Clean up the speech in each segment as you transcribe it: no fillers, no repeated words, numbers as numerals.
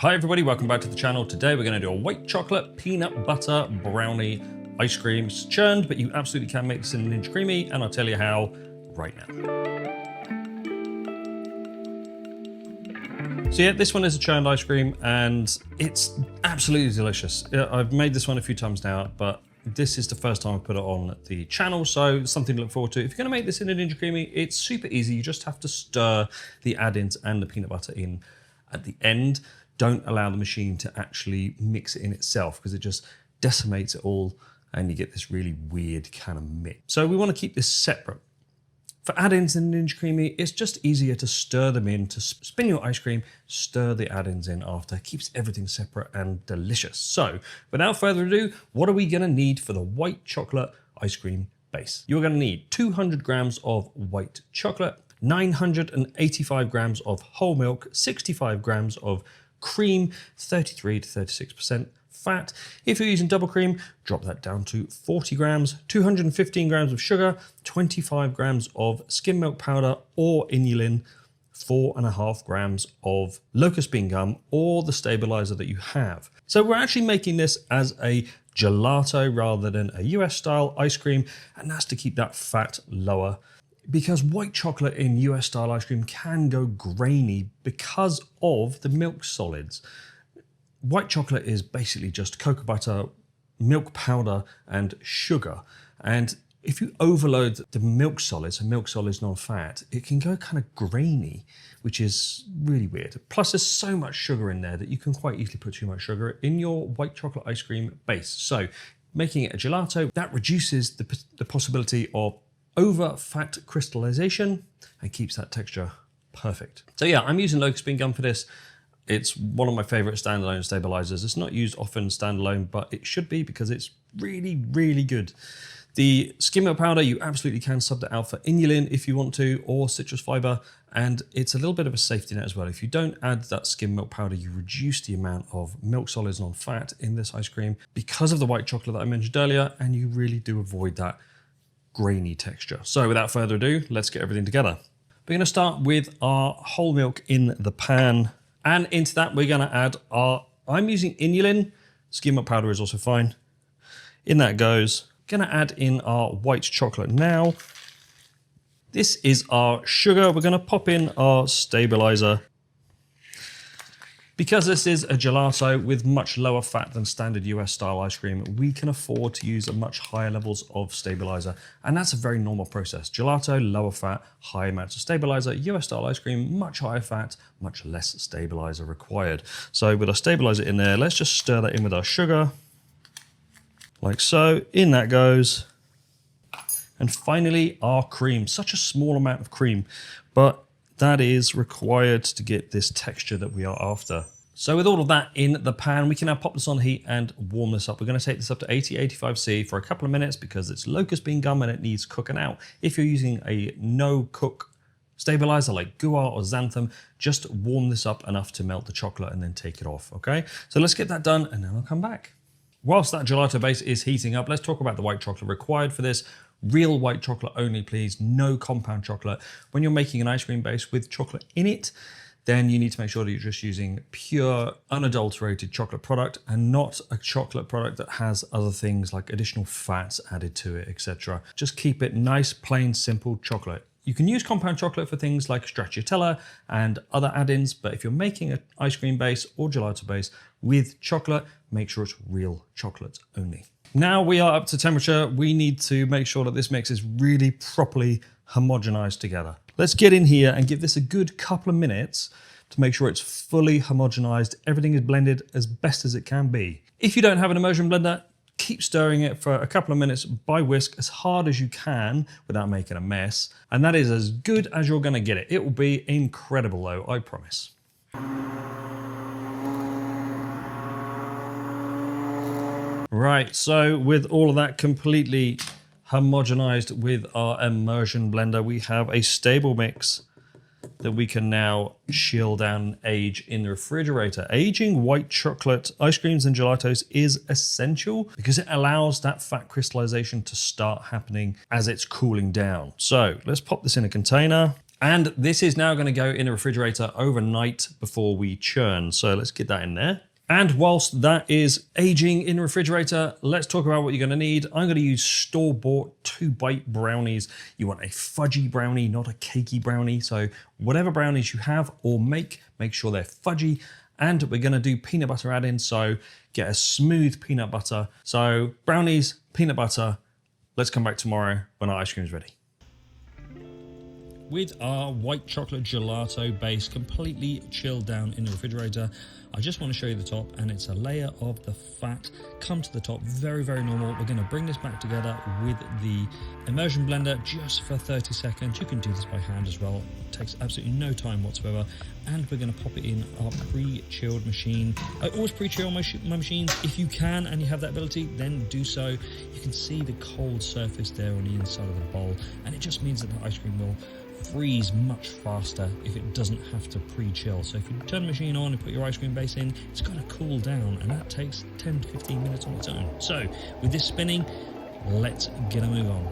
Hi everybody, welcome back to the channel. Today we're going to do a white chocolate peanut butter brownie ice cream. It's churned, but you absolutely can make this in an Ninja Creamy, and I'll tell you how right now. So yeah, this one is a churned ice cream and it's absolutely delicious. I've made this one a few times now, but this is the first time I put it on the channel, so something to look forward to. If you're going to make this in a Ninja Creamy, it's super easy. You just have to stir the add-ins and the peanut butter in at the end. Don't allow the machine to actually mix it in itself because it just decimates it all and you get this really weird kind of mix. So we want to keep this separate. For add-ins in Ninja Creamy, it's just easier to stir them in, to spin your ice cream, stir the add-ins in after. It keeps everything separate and delicious. So without further ado, what are we going to need for the white chocolate ice cream base? You're going to need 200 grams of white chocolate, 985 grams of whole milk, 65 grams of cream, 33 to 36% fat. If you're using double cream, drop that down to 40 grams, 215 grams of sugar, 25 grams of skim milk powder or inulin, 4.5 grams of locust bean gum or the stabilizer that you have. So we're actually making this as a gelato rather than a US style ice cream, and that's to keep that fat lower, because white chocolate in US style ice cream can go grainy because of the milk solids. White chocolate is basically just cocoa butter, milk powder, and sugar. And if you overload the milk solids, and milk solids non-fat, it can go kind of grainy, which is really weird. Plus there's so much sugar in there that you can quite easily put too much sugar in your white chocolate ice cream base. So making it a gelato, that reduces the possibility of over fat crystallization and keeps that texture perfect. So yeah, I'm using locust bean gum for this. It's one of my favorite standalone stabilizers. It's not used often standalone, but it should be because it's really, really good. The skim milk powder, you absolutely can sub that out for inulin if you want to, or citrus fiber, and it's a little bit of a safety net as well. If you don't add that skim milk powder, you reduce the amount of milk solids non-fat in this ice cream because of the white chocolate that I mentioned earlier, and you really do avoid that grainy texture. So without further ado, let's get everything together. We're going to start with our whole milk in the pan, and into that we're going to add I'm using inulin, skim milk powder is also fine. In that goes. Going to add in our white chocolate now. This is our sugar. We're going to pop in our stabilizer. Because this is a gelato with much lower fat than standard US style ice cream, we can afford to use a much higher levels of stabilizer. And that's a very normal process. Gelato, lower fat, high amounts of stabilizer. US style ice cream, much higher fat, much less stabilizer required. So with our stabilizer in there, let's just stir that in with our sugar. Like so, in that goes. And finally, our cream. Such a small amount of cream, but that is required to get this texture that we are after. So with all of that in the pan, we can now pop this on heat and warm this up. We're going to take this up to 80-85C for a couple of minutes because it's locust bean gum and it needs cooking out. If you're using a no-cook stabilizer like guar or xanthan, just warm this up enough to melt the chocolate and then take it off, okay? So let's get that done and then I'll come back. Whilst that gelato base is heating up, let's talk about the white chocolate required for this. Real white chocolate only, please. No compound chocolate. When you're making an ice cream base with chocolate in it, then you need to make sure that you're just using pure, unadulterated chocolate product and not a chocolate product that has other things like additional fats added to it, etc. Just keep it nice, plain, simple chocolate. You can use compound chocolate for things like stracciatella and other add-ins, but if you're making an ice cream base or gelato base with chocolate, make sure it's real chocolate only. Now we are up to temperature. We need to make sure that this mix is really properly homogenized together. Let's get in here and give this a good couple of minutes to make sure it's fully homogenized. Everything is blended as best as it can be. If you don't have an immersion blender, keep stirring it for a couple of minutes by whisk as hard as you can without making a mess. And that is as good as you're gonna get it. It will be incredible though, I promise. Right, so with all of that completely homogenized with our immersion blender, we have a stable mix that we can now chill down and age in the refrigerator. Aging white chocolate ice creams and gelatos is essential because it allows that fat crystallization to start happening as it's cooling down. So let's pop this in a container And this is now going to go in the refrigerator overnight before we churn. So let's get that in there. And whilst that is aging in the refrigerator, let's talk about what you're going to need. I'm going to use store-bought 2-bite brownies. You want a fudgy brownie, not a cakey brownie. So whatever brownies you have or make sure they're fudgy. And we're going to do peanut butter add-in, so get a smooth peanut butter. So brownies, peanut butter. Let's come back tomorrow when our ice cream is ready. With our white chocolate gelato base completely chilled down in the refrigerator, I just want to show you the top, and it's a layer of the fat come to the top, very, very normal. We're going to bring this back together with the immersion blender just for 30 seconds. You can do this by hand as well. It takes absolutely no time whatsoever. And we're going to pop it in our pre-chilled machine. I always pre-chill my machines. If you can and you have that ability, then do so. You can see the cold surface there on the inside of the bowl, and it just means that the ice cream will freeze much faster if it doesn't have to pre-chill. So if you turn the machine on and put your ice cream base in, it's got to cool down, and that takes 10 to 15 minutes on its own. So with this spinning, let's get a move on.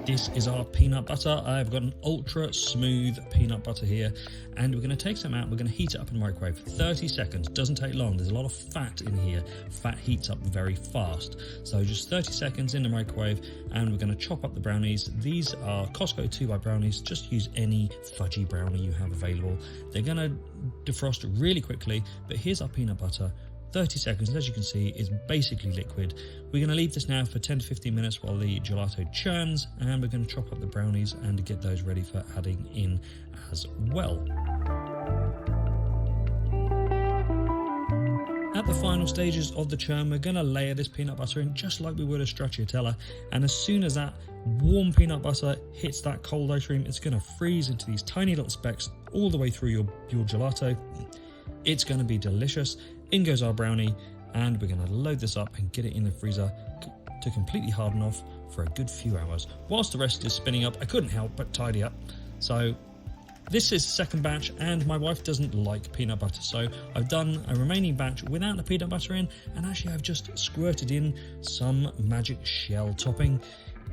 This is our peanut butter. I've got an ultra smooth peanut butter here, and we're going to take some out. We're going to heat it up in the microwave for 30 seconds. Doesn't take long. There's a lot of fat in here. Fat heats up very fast. So just 30 seconds in the microwave, and we're going to chop up the brownies. These are Costco 2-bite brownies. Just use any fudgy brownie you have available. They're going to defrost really quickly, but here's our peanut butter. 30 seconds, as you can see, is basically liquid. We're going to leave this now for 10 to 15 minutes while the gelato churns, and we're going to chop up the brownies and get those ready for adding in as well. At the final stages of the churn, we're going to layer this peanut butter in just like we would a stracciatella, and as soon as that warm peanut butter hits that cold ice cream, it's going to freeze into these tiny little specks all the way through your gelato. It's going to be delicious. In goes our brownie, and we're going to load this up and get it in the freezer to completely harden off for a good few hours. Whilst the rest is spinning up, I couldn't help but tidy up. So this is the second batch, and my wife doesn't like peanut butter, so I've done a remaining batch without the peanut butter in, and actually I've just squirted in some magic shell topping.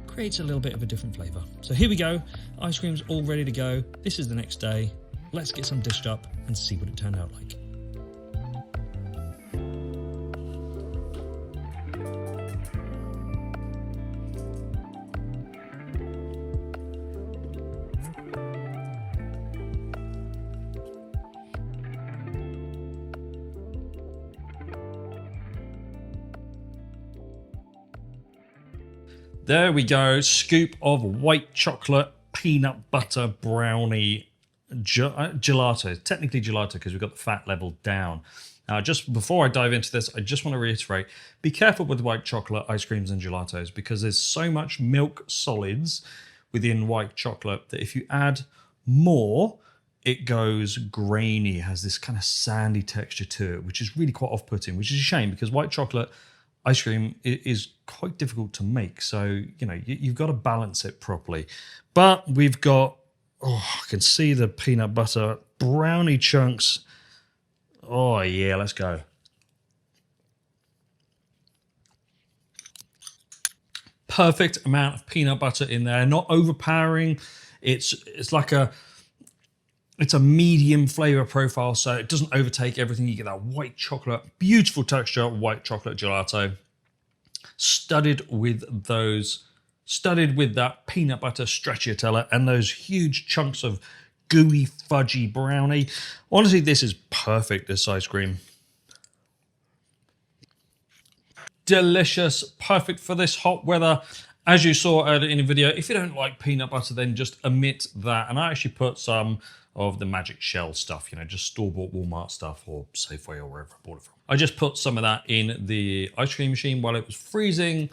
Creates a little bit of a different flavour. So here we go, ice cream's all ready to go. This is the next day. Let's get some dished up and see what it turned out like. There we go, scoop of white chocolate peanut butter brownie gelato. Technically gelato because we've got the fat level down. Now, just before I dive into this, I just want to reiterate, be careful with white chocolate ice creams and gelatos because there's so much milk solids within white chocolate that if you add more, it goes grainy, has this kind of sandy texture to it, which is really quite off-putting, which is a shame because white chocolate ice cream is quite difficult to make. So, you know, you've got to balance it properly. But we've got, oh, I can see the peanut butter brownie chunks. Oh, yeah, let's go. Perfect amount of peanut butter in there, not overpowering. It's like it's a medium flavor profile, so it doesn't overtake everything. You get that white chocolate, beautiful texture, white chocolate gelato, studded with that peanut butter stracciatella and those huge chunks of gooey, fudgy brownie. Honestly, this is perfect, this ice cream. Delicious, perfect for this hot weather. As you saw earlier in the video, if you don't like peanut butter, then just omit that. And I actually put some of the magic shell stuff, you know, just store-bought Walmart stuff or Safeway or wherever I bought it from. I just put some of that in the ice cream machine while it was freezing.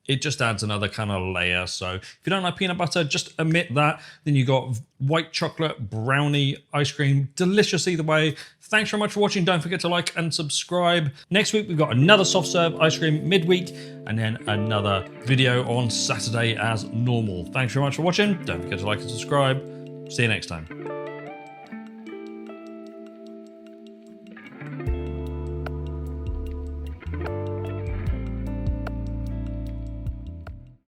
It just adds another kind of layer. So if you don't like peanut butter, just omit that. Then you got white chocolate brownie ice cream. Delicious either way. Thanks very much for watching. Don't forget to like and subscribe. Next week, we've got another soft serve ice cream midweek and then another video on Saturday as normal. Thanks very much for watching. Don't forget to like and subscribe. See you next time.